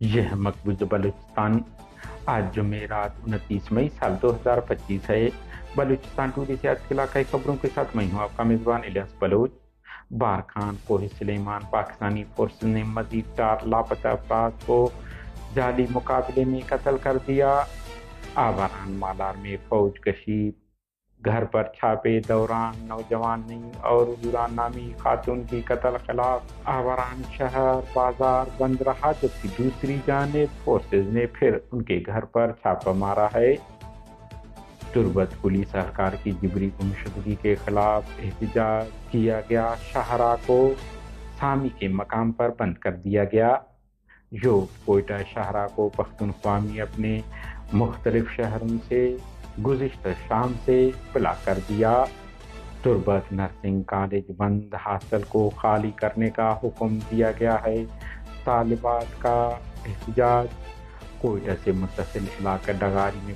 یہ مقبوض بلوچستان آج جمعرات 29 مئی سال 2025 ہے۔ بلوچستان ٹوڈے سے آج کے علاقائی خبروں کے ساتھ میں ہوں آپ کا میزبان الیاس بلوچ۔ بارکھان کوہ سلیمان پاکستانی فورسز نے مزید 4 لاپتہ افراد کو جعلی مقابلے میں قتل کر دیا۔ آوران مالار میں فوج کشید، گھر پر چھاپے دوران نوجوان اور حضوران نامی خاتون کی قتل خلاف آوران شہر بازار بند رہا، جبکہ دوسری جانب فورسز نے پھر ان کے گھر پر چھاپا مارا ہے۔ تربت پولیس اہلکار کی جبری گمشدگی کے خلاف احتجاج کیا گیا، شاہراہ کو سامی کے مقام پر بند کر دیا گیا۔ کوئٹہ شاہراہ کو پختونخوا میں اپنے مختلف شہروں سے گزشتہ شام سے بلاک کر دیا۔ تربت نرسنگ کالج بند، ہاسٹل کو خالی کرنے کا حکم دیا گیا ہے۔ طالبات کا احتجاج۔ کوئٹہ سے متصل علاقہ ڈغاری میں